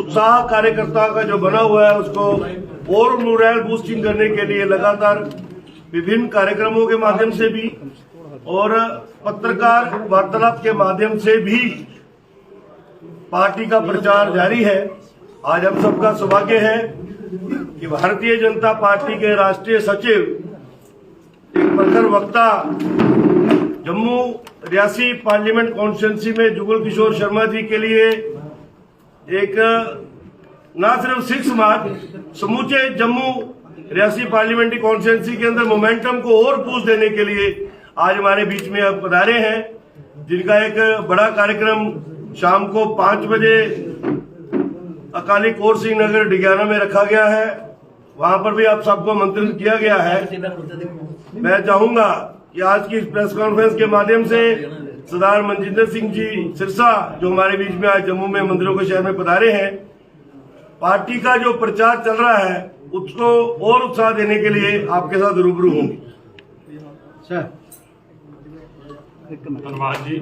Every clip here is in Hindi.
उत्साह कार्यकर्ता का जो बना हुआ है उसको और मोरल बूस्टिंग करने के लिए लगातार विभिन्न कार्यक्रमों के माध्यम से भी और पत्रकार वार्तालाप के माध्यम से भी पार्टी का प्रचार जारी है। आज हम सबका सौभाग्य है कि भारतीय जनता पार्टी के राष्ट्रीय सचिव, एक प्रखर वक्ता, जम्मू रियासी पार्लियामेंट कॉन्स्टिट्यूंसी में जुगल किशोर शर्मा जी के लिए एक न सिर्फ 6 मार्च समूचे जम्मू रियासी पार्लियामेंट्री कॉन्स्टिट्यूंसी के अंदर मोमेंटम को और बूस्ट देने के लिए आज हमारे बीच में अब पधारे हैं, जिनका एक बड़ा कार्यक्रम शाम को 5 बजे अकाली कोर सिंह नगर डिग्याना में रखा गया है। वहां पर भी आप सबको आमंत्रित किया गया है। मैं चाहूंगा कि आज की प्रेस कॉन्फ्रेंस के माध्यम से सरदार मनजिंदर सिंह जी सिरसा, जो हमारे बीच में आज जम्मू में मंदिरों के शहर में पधारे हैं, पार्टी का जो प्रचार चल रहा है उसको और उत्साह देने के लिए आपके साथ रूबरू होंगे। धन्यवाद जी।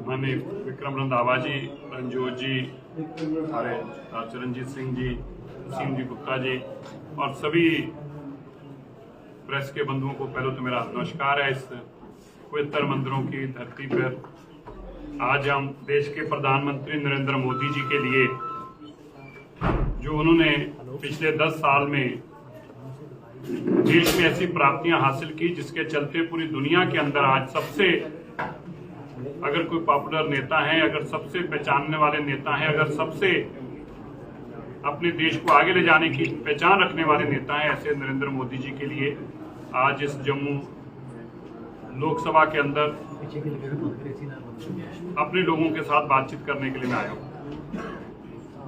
मैंने विक्रम रंधावा जी, रंजोत जी, हमारे चरणजीत सिंह जी गुप्ता जी और सभी प्रेस के बंधुओं को पहले तो मेरा नमस्कार है। इस पवित्र मंदिरों की धरती पर आज हम देश के प्रधानमंत्री नरेंद्र मोदी जी के लिए, जो उन्होंने पिछले 10 साल में देश में ऐसी प्राप्तियां हासिल की जिसके चलते पूरी दुनिया के अंदर आज सबसे, अगर कोई पॉपुलर नेता है, अगर सबसे पहचानने वाले नेता हैं, अगर सबसे अपने देश को आगे ले जाने की पहचान रखने वाले नेता हैं, ऐसे नरेंद्र मोदी जी के लिए आज इस जम्मू लोकसभा के अंदर अपने लोगों के साथ बातचीत करने के लिए मैं आया हूँ।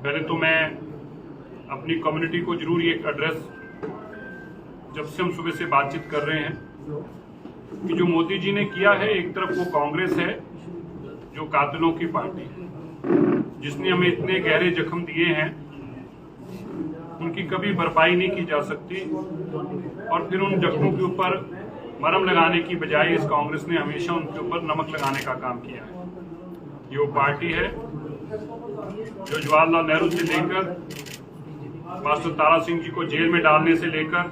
पहले तो मैं अपनी कम्युनिटी को जरूर एक एड्रेस, जब से हम सुबह से बातचीत कर रहे हैं, कि जो मोदी जी ने किया है, एक तरफ वो कांग्रेस है जो कातिलों की पार्टी है, जिसने हमें इतने गहरे जख्म दिए हैं, उनकी कभी भरपाई नहीं की जा सकती, और फिर उन जख्मों के ऊपर मरहम लगाने की बजाय इस कांग्रेस ने हमेशा उनके ऊपर नमक लगाने का काम किया है। ये वो पार्टी है जो जवाहरलाल नेहरू से लेकर मास्टर तारा सिंह जी को जेल में डालने से लेकर,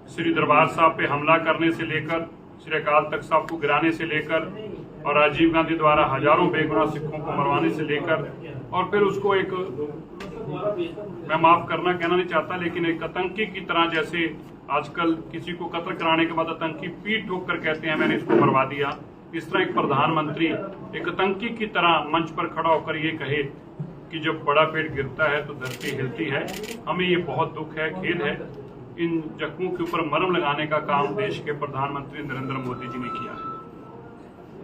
श्री दरबार साहब पे हमला करने से लेकर, श्री अकाल तख्त साहब को गिराने से लेकर, और राजीव गांधी द्वारा हजारों बेगुनाह सिखों को मरवाने से लेकर, और फिर उसको एक, मैं माफ करना कहना नहीं चाहता, लेकिन एक आतंकी की तरह, जैसे आजकल किसी को कत्ल कराने के बाद आतंकी पीठ ठोक कर कहते हैं मैंने इसको मरवा दिया, इस तरह एक प्रधानमंत्री एक आतंकी की तरह मंच पर खड़ा होकर ये कहे कि जब बड़ा पेड़ गिरता है तो धरती हिलती है। हमें ये बहुत दुख है, खेद है। इन जख्मों के ऊपर मरहम लगाने का काम देश के प्रधानमंत्री नरेंद्र मोदी जी ने किया है।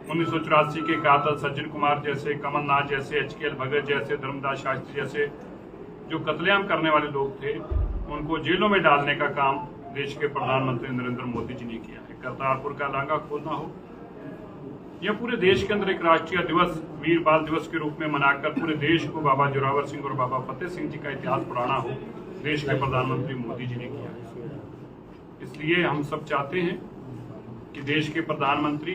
1984 के कातल सज्जन कुमार जैसे, कमलनाथ जैसे, HKL भगत जैसे, धर्मदास शास्त्री जैसे जो कत्लेआम करने वाले लोग थे, उनको जेलों में डालने का काम देश के प्रधानमंत्री नरेंद्र मोदी जी ने किया है। करतारपुर का लांघा खोलना हो, यह पूरे देश के अंदर एक राष्ट्रीय दिवस, वीर बाल दिवस के रूप में मनाकर पूरे देश को बाबा जोरावर सिंह और बाबा फतेह सिंह जी का इतिहास पढ़ाना हो, देश के प्रधानमंत्री मोदी जी ने किया है। इसलिए हम सब चाहते हैं कि देश के प्रधानमंत्री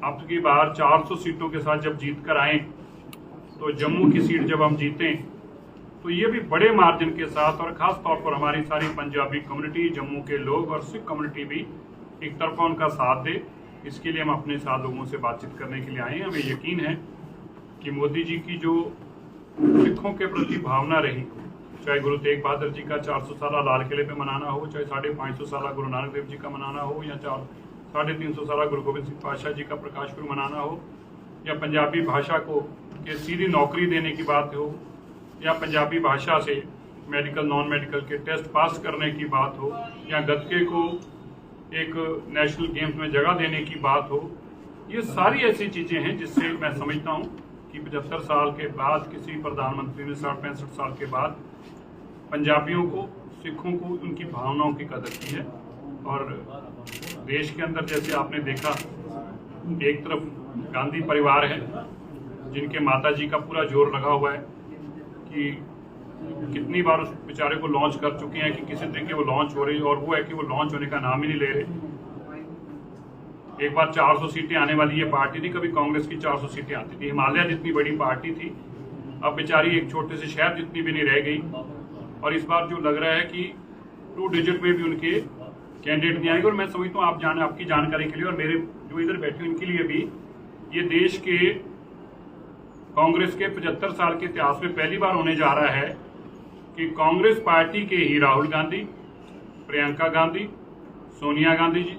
अब की बार 400 सीटों के साथ जब जीत कर आए, तो जम्मू की सीट जब हम जीतें तो ये भी बड़े मार्जिन के साथ, और खास तौर पर हमारी सारी पंजाबी कम्युनिटी, जम्मू के लोग और सिख कम्युनिटी भी एक तरफा उनका साथ दे। इसके लिए हम अपने साथ लोगों से बातचीत करने के लिए आए हैं। हमें यकीन है कि मोदी जी की जो सिखों के प्रति भावना रही, चाहे गुरु तेग बहादुर जी का 400 साला लाल किले पे मनाना हो, चाहे 550 साला गुरु नानक देव जी का मनाना हो, या 350 साला गुरु गोबिंद सिंह पातशाह जी का प्रकाश पर्व मनाना हो, या पंजाबी भाषा को के सीधी नौकरी देने की बात हो, या पंजाबी भाषा से मेडिकल नॉन मेडिकल के टेस्ट पास करने की बात हो, या गतके को एक नेशनल गेम्स में जगह देने की बात हो, ये सारी ऐसी चीजें हैं जिससे मैं समझता हूँ कि 75 साल के बाद किसी प्रधानमंत्री ने 65 साल के बाद पंजाबियों को, सिखों को, उनकी भावनाओं की कदर की है। और देश के अंदर जैसे आपने देखा, एक तरफ गांधी परिवार है जिनके माता जी का पूरा जोर लगा हुआ है कि कितनी बार उस बेचारे को लॉन्च कर चुके हैं कि किसी तरीके वो लॉन्च हो रही है, और वो है कि वो लॉन्च होने का नाम ही नहीं ले रहे। एक बार 400 सीटें आने वाली ये पार्टी थी, कभी कांग्रेस की 400 सीटें आती थी। हिमालय जितनी बड़ी पार्टी थी, अब बेचारी एक छोटे से शहर जितनी भी नहीं रह गई। और इस बार जो लग रहा है कि 2 डिजिट में भी उनके कैंडिडेट नहीं आएंगे। और मैं समझता हूँ आपकी जानकारी के लिए और मेरे जो इधर बैठे उनके लिए भी, ये देश के कांग्रेस के 75 साल के इतिहास में पहली बार होने जा रहा है कि कांग्रेस पार्टी के ही राहुल गांधी, प्रियंका गांधी, सोनिया गांधी जी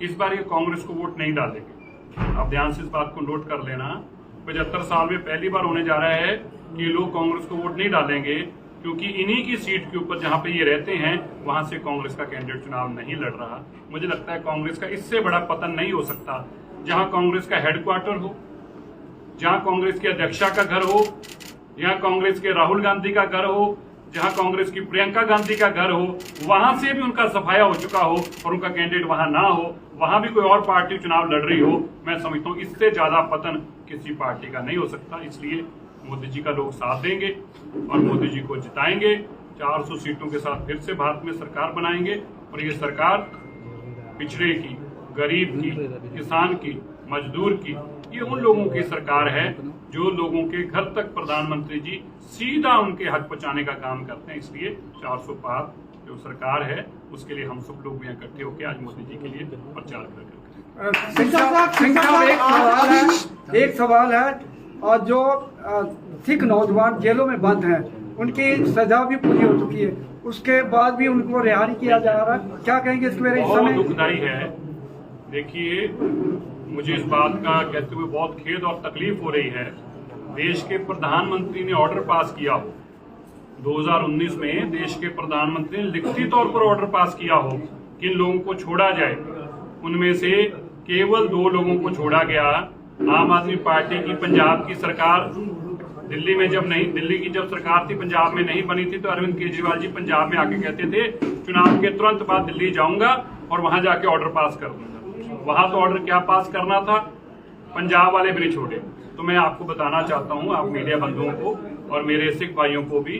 इस बार ये कांग्रेस को वोट नहीं डालेंगे। आप ध्यान से इस बात को नोट कर लेना। 75 साल में पहली बार होने जा रहा है कि लोग कांग्रेस को वोट नहीं डालेंगे, क्योंकि इन्हीं की सीट के ऊपर जहां पे ये रहते हैं वहां से कांग्रेस का कैंडिडेट चुनाव नहीं लड़ रहा। मुझे लगता है कांग्रेस का इससे बड़ा पतन नहीं हो सकता। जहां कांग्रेस का हेडक्वार्टर हो, जहां कांग्रेस की अध्यक्षा का घर हो, जहां कांग्रेस के राहुल गांधी का घर हो, जहां कांग्रेस की प्रियंका गांधी का घर हो, वहां से भी उनका सफाया हो चुका हो और उनका कैंडिडेट वहां ना हो, वहां भी कोई और पार्टी चुनाव लड़ रही हो, मैं समझता हूं इससे ज्यादा पतन किसी पार्टी का नहीं हो सकता। इसलिए मोदी जी का लोग साथ देंगे और मोदी जी को जिताएंगे। 400 सीटों के साथ फिर से भारत में सरकार बनाएंगे और ये सरकार पिछड़े की, गरीब की, किसान की, मजदूर की, ये उन लोगों की सरकार है जो लोगों के घर तक प्रधानमंत्री जी सीधा उनके हक पहुंचाने का काम करते हैं। इसलिए 400 पार जो सरकार है उसके लिए हम सब लोग भी इकट्ठे होकर आज मोदी जी के लिए प्रचार कर सिंह साहब एक सवाल है। और जो सिख नौजवान जेलों में बंद हैं, उनकी सजा भी पूरी हो चुकी है, उसके बाद भी उनको रिहा नहीं किया जा रहा है, क्या कहेंगे इसके बारे में? बहुत दुखदायी है। देखिए, मुझे इस बात का कहते हुए बहुत खेद और तकलीफ हो रही है। देश के प्रधानमंत्री ने ऑर्डर पास किया हो, 2019 में देश के प्रधानमंत्री ने लिखित तौर पर ऑर्डर पास किया हो कि इन लोगों को छोड़ा जाए। उनमें से केवल 2 लोगों को छोड़ा गया। आम आदमी पार्टी की पंजाब की सरकार दिल्ली की जब सरकार थी, पंजाब में नहीं बनी थी, तो अरविंद केजरीवाल जी पंजाब में आके कहते थे चुनाव के तुरंत बाद दिल्ली जाऊंगा और वहां जाके ऑर्डर पास कर दूंगा। वहां तो ऑर्डर क्या पास करना था, पंजाब वाले भी नहीं छोड़े। तो मैं आपको बताना चाहता हूं, आप मीडिया बंधुओं को और मेरे सिख भाइयों को भी,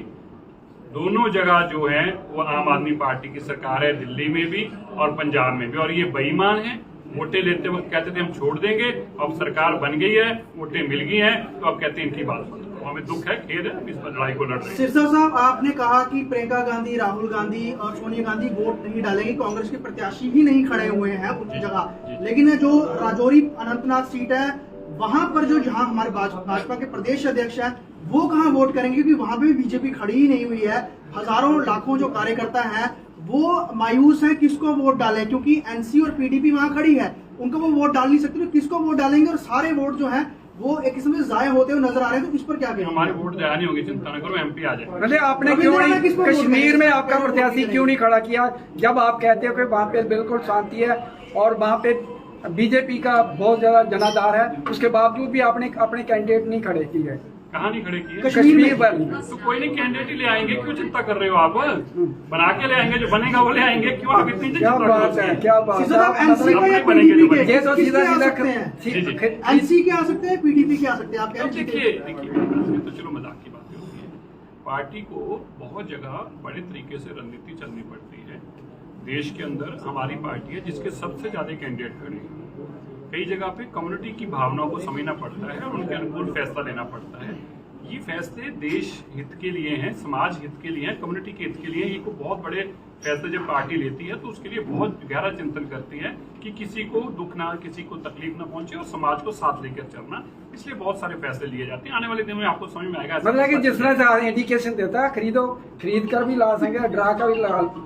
दोनों जगह जो है वो आम आदमी पार्टी की सरकार है, दिल्ली में भी और पंजाब में भी। और ये बेईमान है। वोटें लेते वक्त कहते थे हम छोड़ देंगे, अब सरकार बन गई है, वोटें मिल गई हैं, तो अब कहते हैं इनकी बात मत करो। हमें दुख है, खेद है, इस पर लड़ाई को लड़ रहे हैं। सिरसा साहब, आपने कहा कि प्रियंका गांधी, राहुल गांधी और सोनिया गांधी वोट नहीं डालेंगे, कांग्रेस के प्रत्याशी ही नहीं खड़े हुए हैं उस जगह। लेकिन जो राजौरी अनंतनाग सीट है, वहां पर जहां हमारे भाजपा के प्रदेश अध्यक्ष है, वो कहाँ वोट करेंगे? क्योंकि वहां पे बीजेपी खड़ी ही नहीं हुई है। हजारों लाखों जो कार्यकर्ता हैं वो मायूस है, किसको वोट डालें? क्योंकि एनसी और पीडीपी वहां खड़ी है, उनको वो वोट डाल नहीं सकते, तो किसको वोट डालेंगे? और सारे वोट जो हैं वो एक किस्म से जाया होते हुए नजर आ रहे हैं, तो इस पर क्या कहेंगे? हमारे वोट जाया नहीं होंगे, चिंता न करो, एमपी आ जाए। मतलब आपने क्यों नहीं कश्मीर में आपका प्रत्याशी क्यों नहीं खड़ा किया, जब आप कहते हो कि वहाँ पे बिल्कुल शांति है और वहाँ पे बीजेपी का बहुत ज्यादा जनाधार है, उसके बावजूद भी आपने अपने कैंडिडेट नहीं खड़े किए? कहाँ नहीं खड़े किए? कश्मीर पर। तो कोई नहीं, कैंडिडेट ही ले आएंगे, क्यों चिंता कर रहे हो आप? बना के ले आएंगे, जो बनेगा वो ले आएंगे, क्यों आप इतनी क्या बात है, क्या बात है। एनसी के आ सकते हैं, पीडीपी के आ सकते हैं, आप देखिए तो चलो मजाक की बातें होती है। पार्टी को बहुत जगह बड़े तरीके से रणनीति चलनी पड़ती है। देश के अंदर हमारी पार्टी है जिसके सबसे ज्यादा कैंडिडेट खड़े हैं। कई जगह पे कम्युनिटी की भावनाओं को समझना पड़ता है और उनके अनुकूल फैसला लेना पड़ता है। ये फैसले देश हित के लिए हैं, समाज हित के लिए हैं, कम्युनिटी के हित के लिए। ये को बहुत बड़े फैसले जब पार्टी लेती है तो उसके लिए बहुत गहरा चिंतन करती है कि किसी को दुख ना, किसी को तकलीफ ना पहुंचे और समाज को साथ लेकर चलना। इसलिए बहुत सारे फैसले लिए जाते हैं। आने वाले दिन में आपको समझ में आएगा। मतलब कि जिस तरह से इंडिकेशन देता है, खरीद कर भी ला सकेंगे, डरा कर भी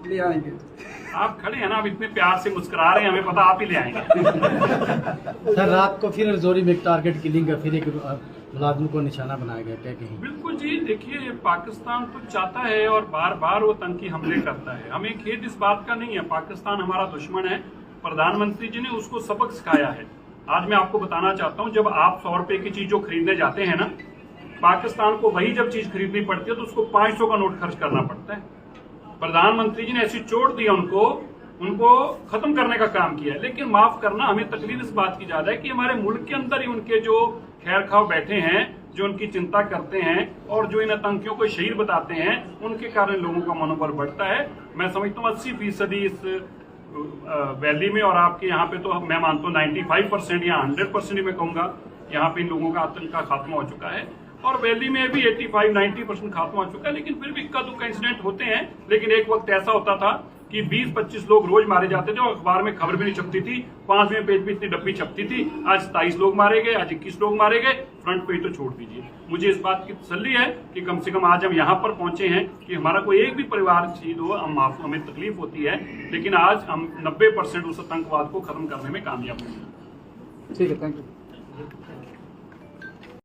ले आएंगे। आप खड़े हैं ना, आप इतने प्यार से मुस्कुरा रहे हैं, हमें पता आप ही ले आएंगे। सर, रात को फिर रजौरी में टारगेट किलिंग, फिर एक मुलाजिम को निशाना बनाया गया, क्या कहेंगे? बिल्कुल जी, देखिए पाकिस्तान तो चाहता है और बार बार वो तंकी हमले करता है। हमें खेद इस बात का नहीं है, पाकिस्तान हमारा दुश्मन है। प्रधानमंत्री जी ने उसको सबक सिखाया है। आज मैं आपको बताना चाहता हूँ, जब आप 100 रुपए की चीज जो खरीदने जाते हैं ना, पाकिस्तान को वही जब चीज खरीदनी पड़ती है तो उसको 500 का नोट खर्च करना पड़ता है। प्रधानमंत्री जी ने ऐसी चोट दी उनको खत्म करने का काम किया है। लेकिन माफ करना, हमें तकलीफ इस बात की ज्यादा है कि हमारे मुल्क के अंदर ही उनके जो खैर खाव बैठे हैं, जो उनकी चिंता करते हैं और जो इन आतंकियों को शहीद बताते हैं, उनके कारण लोगों का मनोबल बढ़ता है। मैं समझता हूँ 80% इस वैली में और आपके यहाँ पे तो मैं मानता हूँ 95% या 100% ही मैं कहूँगा, यहाँ पे इन लोगों का आतंक का खात्मा हो चुका है। और वैली में भी 85-90% खात्मा हो चुका है, लेकिन फिर भी इक्का दुक्का इंसिडेंट होते हैं। लेकिन एक वक्त ऐसा होता था कि 20-25 लोग रोज मारे जाते थे और अखबार में खबर भी नहीं छपती थी, 5वें पेज पे इतनी डब्बी छपती थी। आज 27 लोग मारे गए, आज 21 लोग मारे गए, फ्रंट पेज तो छोड़ दीजिए। मुझे इस बात की तसल्ली है कि कम से कम आज हम यहाँ पर पहुंचे हैं कि हमारा कोई एक भी परिवार शहीद हो, हमें तकलीफ होती है, लेकिन आज हम 90% उस आतंकवाद को खत्म करने में कामयाब हुए हैं। ठीक है, थैंक यू।